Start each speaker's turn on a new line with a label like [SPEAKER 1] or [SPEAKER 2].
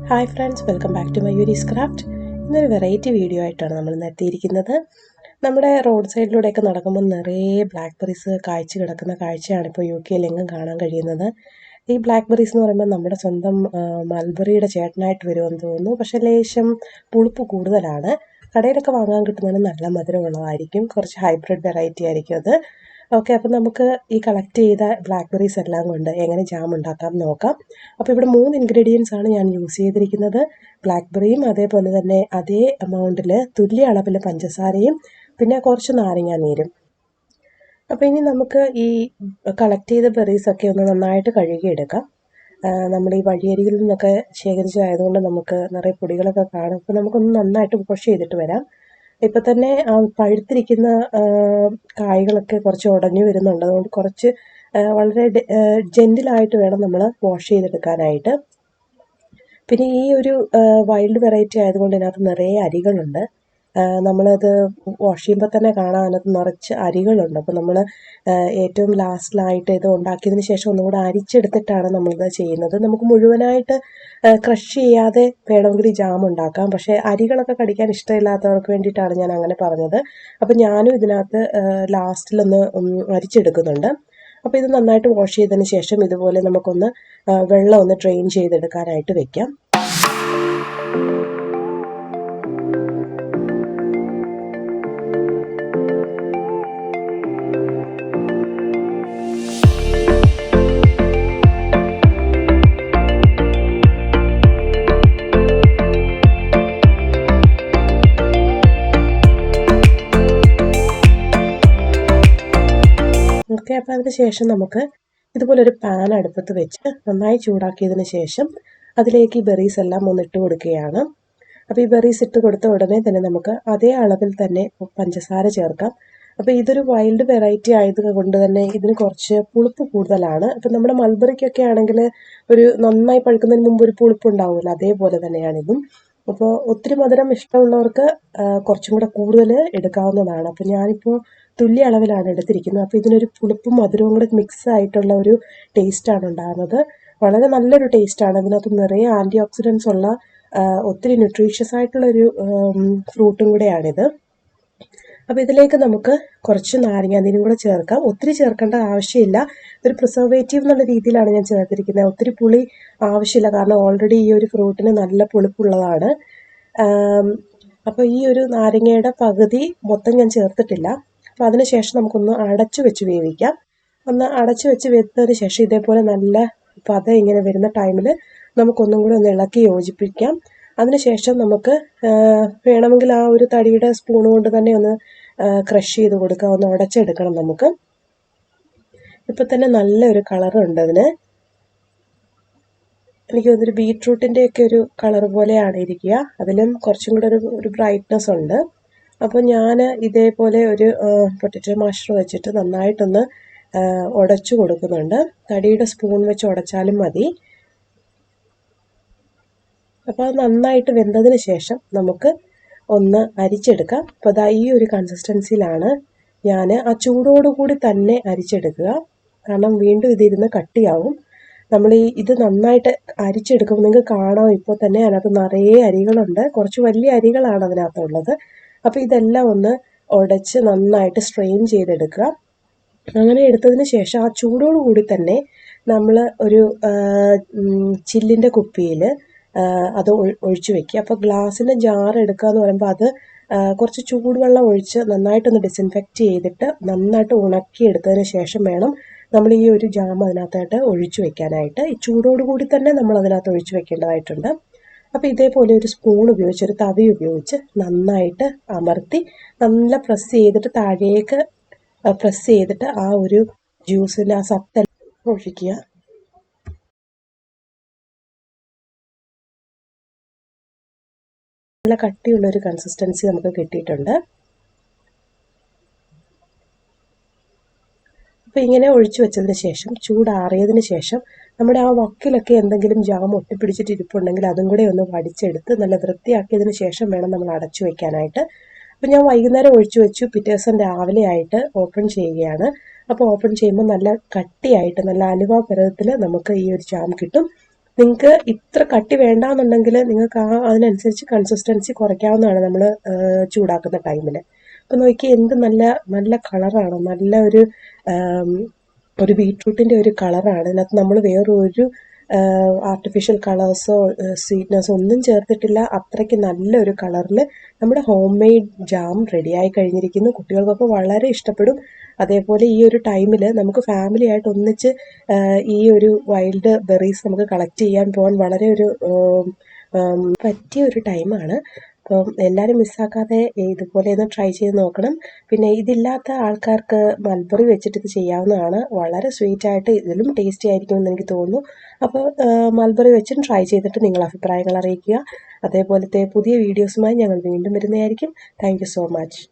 [SPEAKER 1] Hi friends, welcome back to Mayuri's craft. ഇന്നൊരു variety video ആയിട്ടാണ് നമ്മൾ ഇന്ന് എത്തിയിരിക്കുന്നത്. നമ്മുടെ റോഡ് സൈഡിലൂടെയൊക്കെ നടക്കുമ്പോൾ നിറയെ ബ്ലാക്ക് ബെറീസ് കായ്ച്ച് കിടക്കുന്ന കാഴ്ചയാണ് ഇപ്പോൾ UK-യിലെങ്ങും കാണാൻ കഴിയുന്നത്. ഈ ബ്ലാക്ക് ബെറീസ് എന്ന് പറയുമ്പോൾ നമ്മുടെ സ്വന്തം മൽബറിയുടെ ചേട്ടനായിട്ട് വരുമെന്ന് തോന്നുന്നു. പക്ഷേ ലേശം പുളിപ്പ് കൂടുതലാണ്. കടയിലൊക്കെ വാങ്ങാൻ കിട്ടുന്നതിന് നല്ല മധുരമുള്ളതായിരിക്കും. കുറച്ച് ഹൈബ്രിഡ് വെറൈറ്റി ആയിരിക്കും അത്. ഓക്കെ, അപ്പം നമുക്ക് ഈ കളക്ട് ചെയ്ത ബ്ലാക്ക് ബെറീസ് എല്ലാം കൊണ്ട് എങ്ങനെ ജാം ഉണ്ടാക്കാം നോക്കാം. അപ്പോൾ ഇവിടെ 3 ഇൻഗ്രീഡിയൻസ് ആണ് ഞാൻ യൂസ് ചെയ്തിരിക്കുന്നത്. ബ്ലാക്ക് ബെറിയും അതേപോലെ തന്നെ അതേ എമൗണ്ടിൽ തുല്യ അളവിൽ പഞ്ചസാരയും പിന്നെ കുറച്ച് നാരങ്ങ നീരും. അപ്പോൾ ഇനി നമുക്ക് ഈ കളക്ട് ചെയ്ത ബെറീസൊക്കെ ഒന്ന് നന്നായിട്ട് കഴുകിയെടുക്കാം. നമ്മൾ ഈ വഴിയരികിൽ നിന്നൊക്കെ ശേഖരിച്ചതായതുകൊണ്ട് നമുക്ക് നിറയെ പൊടികളൊക്കെ കാണും. അപ്പോൾ നമുക്കൊന്ന് നന്നായിട്ട് വാഷ് ചെയ്തിട്ട് വരാം. ഇപ്പം തന്നെ പഴുത്തിരിക്കുന്ന കായ്കളൊക്കെ കുറച്ച് ഉടഞ്ഞു വരുന്നുണ്ട്. അതുകൊണ്ട് കുറച്ച് വളരെ ജെൻറ്റിലായിട്ട് വേണം നമ്മൾ വാഷ് ചെയ്തെടുക്കാനായിട്ട്. പിന്നെ ഈ ഒരു വൈൽഡ് വെറൈറ്റി ആയതുകൊണ്ട് ഇതിനകത്ത് നിറയെ അരികളുണ്ട്. നമ്മളത് വാഷ് ചെയ്യുമ്പോൾ തന്നെ കാണാം, അതിനകത്ത് നിറച്ച് അരികളുണ്ട്. അപ്പോൾ നമ്മൾ ഏറ്റവും ലാസ്റ്റിലായിട്ട് ഇത് ഉണ്ടാക്കിയതിന് ശേഷം ഒന്നുകൂടെ അരിച്ചെടുത്തിട്ടാണ് നമ്മളിത് ചെയ്യുന്നത്. നമുക്ക് മുഴുവനായിട്ട് ക്രഷ് ചെയ്യാതെ വേണമെങ്കിൽ ഈ ജാം ഉണ്ടാക്കാം. പക്ഷേ അരികളൊക്കെ കടിക്കാൻ ഇഷ്ടമില്ലാത്തവർക്ക് വേണ്ടിയിട്ടാണ് ഞാൻ അങ്ങനെ പറഞ്ഞത്. അപ്പോൾ ഞാനും ഇതിനകത്ത് ലാസ്റ്റിലൊന്ന് അരിച്ചെടുക്കുന്നുണ്ട്. അപ്പോൾ ഇത് നന്നായിട്ട് വാഷ് ചെയ്തതിന് ശേഷം ഇതുപോലെ നമുക്കൊന്ന് വെള്ളം ഒന്ന് ഡ്രെയിൻ ചെയ്തെടുക്കാനായിട്ട് വെക്കാം. ഓക്കെ, അപ്പോൾ അതിന് ശേഷം നമുക്ക് ഇതുപോലൊരു പാൻ അടുപ്പത്ത് വെച്ച് നന്നായി ചൂടാക്കിയതിന് ശേഷം അതിലേക്ക് ഈ ബെറീസ് എല്ലാം ഒന്ന് ഇട്ട് കൊടുക്കുകയാണ്. അപ്പോൾ ഈ ബെറീസ് ഇട്ട് കൊടുത്ത ഉടനെ തന്നെ നമുക്ക് അതേ അളവിൽ തന്നെ പഞ്ചസാര ചേർക്കാം. അപ്പോൾ ഇതൊരു വൈൽഡ് വെറൈറ്റി ആയതുകൊണ്ട് തന്നെ ഇതിന് കുറച്ച് പുളിപ്പ് കൂടുതലാണ്. അപ്പോൾ നമ്മുടെ മൽബറിക്കൊക്കെ ആണെങ്കിൽ ഒരു നന്നായി പഴുക്കുന്നതിന് മുമ്പ് ഒരു പുളിപ്പ് ഉണ്ടാവുമല്ലോ, അതേപോലെ തന്നെയാണിതും. അപ്പോൾ ഒത്തിരി മധുരം ഇഷ്ടമുള്ളവർക്ക് കുറച്ചും കൂടെ കൂടുതൽ എടുക്കാവുന്നതാണ്. അപ്പോൾ ഞാനിപ്പോൾ തുല്യ അളവിലാണ് എടുത്തിരിക്കുന്നത്. അപ്പോൾ ഇതിനൊരു പുളിപ്പും മധുരവും കൂടെ മിക്സ് ആയിട്ടുള്ള ഒരു ടേസ്റ്റാണ് ഉണ്ടാകുന്നത്. വളരെ നല്ലൊരു ടേസ്റ്റാണ്. ഇതിനകത്ത് നിറയെ ആൻറ്റി ഓക്സിഡൻസ് ഉള്ള ഒത്തിരി ന്യൂട്രീഷ്യസ് ആയിട്ടുള്ളൊരു ഫ്രൂട്ടും കൂടെയാണിത്. അപ്പോൾ ഇതിലേക്ക് നമുക്ക് കുറച്ച് നാരങ്ങാനീരും കൂടെ ചേർക്കാം. ഒത്തിരി ചേർക്കേണ്ട ആവശ്യമില്ല. ഒരു പ്രിസർവേറ്റീവ് എന്നുള്ള രീതിയിലാണ് ഞാൻ ചേർത്തിരിക്കുന്നത്. ഒത്തിരി പുളി ആവശ്യമില്ല, കാരണം ഓൾറെഡി ഈ ഒരു ഫ്രൂട്ടിന് നല്ല പുളിപ്പുള്ളതാണ്. അപ്പോൾ ഈ ഒരു നാരങ്ങയുടെ പകുതി മൊത്തം ഞാൻ ചേർത്തിട്ടില്ല. അപ്പോൾ അതിനുശേഷം നമുക്കൊന്ന് അടച്ചു വെച്ച് വേവിക്കാം. ഒന്ന് അടച്ചു വെച്ച് വെച്ചതിന് ശേഷം ഇതേപോലെ നല്ല പത ഇങ്ങനെ വരുന്ന ടൈമിൽ നമുക്കൊന്നും കൂടി ഒന്ന് ഇളക്കി യോജിപ്പിക്കാം. അതിനുശേഷം നമുക്ക് വേണമെങ്കിൽ ആ ഒരു തടിയുടെ സ്പൂൺ കൊണ്ട് തന്നെ ഒന്ന് ക്രഷ് ചെയ്ത് കൊടുക്കാം, ഒന്ന് ഉടച്ചെടുക്കണം നമുക്ക്. ഇപ്പം തന്നെ നല്ലൊരു കളറുണ്ട് അതിന്. എനിക്ക് തോന്നുന്നൊരു ബീട്രൂട്ടിൻ്റെയൊക്കെ ഒരു കളർ പോലെയാണ് ഇരിക്കുക. അതിലും കുറച്ചും കൂടെ ഒരു ബ്രൈറ്റ്നസ് ഉണ്ട്. അപ്പോൾ ഞാൻ ഇതേപോലെ ഒരു പൊട്ടറ്റോ മാഷർ വെച്ചിട്ട് നന്നായിട്ടൊന്ന് ഉടച്ചു കൊടുക്കുന്നുണ്ട്. തടിയുടെ സ്പൂൺ വെച്ച് ഉടച്ചാലും മതി. അപ്പോൾ അത് നന്നായിട്ട് വെന്തതിന് ശേഷം നമുക്ക് ഒന്ന് അരിച്ചെടുക്കാം. അപ്പോൾ അതാ ഈ ഒരു കൺസിസ്റ്റൻസിയിലാണ് ഞാൻ ആ ചൂടോടുകൂടി തന്നെ അരിച്ചെടുക്കുക, കാരണം വീണ്ടും ഇതിരുന്ന് കട്ടിയാവും. നമ്മൾ ഇത് നന്നായിട്ട് അരിച്ചെടുക്കുമ്പോൾ നിങ്ങൾക്ക് കാണാം, ഇപ്പോൾ തന്നെ അതിനകത്ത് നിറയെ അരികളുണ്ട്. കുറച്ച് വലിയ അരികളാണ് അതിനകത്തുള്ളത്. അപ്പോൾ ഇതെല്ലാം ഒന്ന് ഉടച്ച് നന്നായിട്ട് സ്ട്രെയിൻ ചെയ്തെടുക്കുക. അങ്ങനെ എടുത്തതിന് ശേഷം ആ ചൂടോടുകൂടി തന്നെ നമ്മൾ ഒരു ചില്ലിൻ്റെ കുപ്പിയിൽ അത് ഒഴിച്ചു വെക്കുക. അപ്പോൾ ഗ്ലാസിൻ്റെ ജാർ എടുക്കുക എന്ന് പറയുമ്പോൾ അത് കുറച്ച് ചൂടുവെള്ളം ഒഴിച്ച് നന്നായിട്ടൊന്ന് ഡിസിൻഫെക്റ്റ് ചെയ്തിട്ട് നന്നായിട്ട് ഉണക്കി എടുത്തതിന് ശേഷം വേണം നമ്മൾ ഈ ഒരു ജാം അതിനകത്തായിട്ട് ഒഴിച്ചു വെക്കാനായിട്ട്. ഈ ചൂടോടുകൂടി തന്നെ നമ്മൾ അതിനകത്ത് ഒഴിച്ചു വെക്കേണ്ടതായിട്ടുണ്ട്. അപ്പോൾ ഇതേപോലെ ഒരു സ്പൂൺ ഉപയോഗിച്ച്, ഒരു തവി ഉപയോഗിച്ച് നന്നായിട്ട് അമർത്തി നല്ല പ്രസ് ചെയ്തിട്ട് താഴേക്ക് പ്രസ് ചെയ്തിട്ട് ആ ഒരു ജ്യൂസിൻ്റെ ആ സത്തെല്ലാം ഒഴിക്കുക. നല്ല കട്ടിയുള്ളൊരു കൺസിസ്റ്റൻസി നമുക്ക് കിട്ടിയിട്ടുണ്ട്. അപ്പോൾ ഇങ്ങനെ ഒഴിച്ചു വെച്ചതിന് ശേഷം ചൂടാറിയതിന് ശേഷം നമ്മുടെ ആ വക്കിലൊക്കെ എന്തെങ്കിലും ജാം ഒട്ടിപ്പിടിച്ചിട്ട് ഇരിപ്പുണ്ടെങ്കിൽ അതും കൂടെ ഒന്ന് വടിച്ചെടുത്ത് നല്ല വൃത്തിയാക്കിയതിന് ശേഷം വേണം നമ്മൾ അടച്ചു വെക്കാനായിട്ട്. അപ്പോൾ ഞാൻ വൈകുന്നേരം ഒഴിച്ചു വെച്ചു, പിറ്റേ ദിവസം രാവിലെ ആയിട്ട് ഓപ്പൺ ചെയ്യുകയാണ്. അപ്പോൾ ഓപ്പൺ ചെയ്യുമ്പോൾ നല്ല കട്ടിയായിട്ട് നല്ല അലുവ പരുവത്തിൽ നമുക്ക് ഈ ഒരു ജാം കിട്ടും. നിങ്ങൾക്ക് ഇത്ര കട്ടി വേണ്ടാന്നുണ്ടെങ്കിൽ നിങ്ങൾക്ക് അതിനനുസരിച്ച് കൺസിസ്റ്റൻസി കുറയ്ക്കാവുന്നതാണ് നമ്മൾ ചൂടാക്കുന്ന ടൈമിൽ. അപ്പം നോക്കി എന്ത് നല്ല നല്ല കളറാണ്, നല്ല ഒരു ബീട്രൂട്ടിൻ്റെ ഒരു കളറാണ്. അതിനകത്ത് നമ്മൾ വേറൊരു ആർട്ടിഫിഷ്യൽ കളേഴ്സോ സ്വീറ്റ്നസ്സോ ഒന്നും ചേർത്തിട്ടില്ല. അത്രയ്ക്ക് നല്ലൊരു കളറിൽ നമ്മുടെ ഹോം മെയ്ഡ് ജാം റെഡിയായി കഴിഞ്ഞിരിക്കുന്നു. കുട്ടികൾക്കൊക്കെ വളരെ ഇഷ്ടപ്പെടും. അതേപോലെ ഈ ഒരു ടൈമിൽ നമുക്ക് ഫാമിലി ആയിട്ട് ഒന്നിച്ച് ഈ ഒരു വൈൽഡ് ബെറീസ് നമുക്ക് കളക്ട് ചെയ്യാൻ പോകാൻ വളരെ ഒരു പറ്റിയ ഒരു ടൈമാണ്. അപ്പം എല്ലാവരും മിസ്സാക്കാതെ ഇതുപോലെ ഒന്ന് ട്രൈ ചെയ്ത് നോക്കണം. പിന്നെ ഇതില്ലാത്ത ആൾക്കാർക്ക് മൽബറി വെച്ചിട്ട് ഇത് ചെയ്യാവുന്നതാണ്. വളരെ സ്വീറ്റായിട്ട് ഇതിലും ടേസ്റ്റി ആയിരിക്കുമെന്ന് എനിക്ക് തോന്നുന്നു. അപ്പോൾ മൽബറി വെച്ചും ട്രൈ ചെയ്തിട്ട് നിങ്ങൾ അഭിപ്രായങ്ങൾ അറിയിക്കുക. അതേപോലത്തെ പുതിയ വീഡിയോസുമായി ഞങ്ങൾ വീണ്ടും വരുന്നതായിരിക്കും. Thank you so much.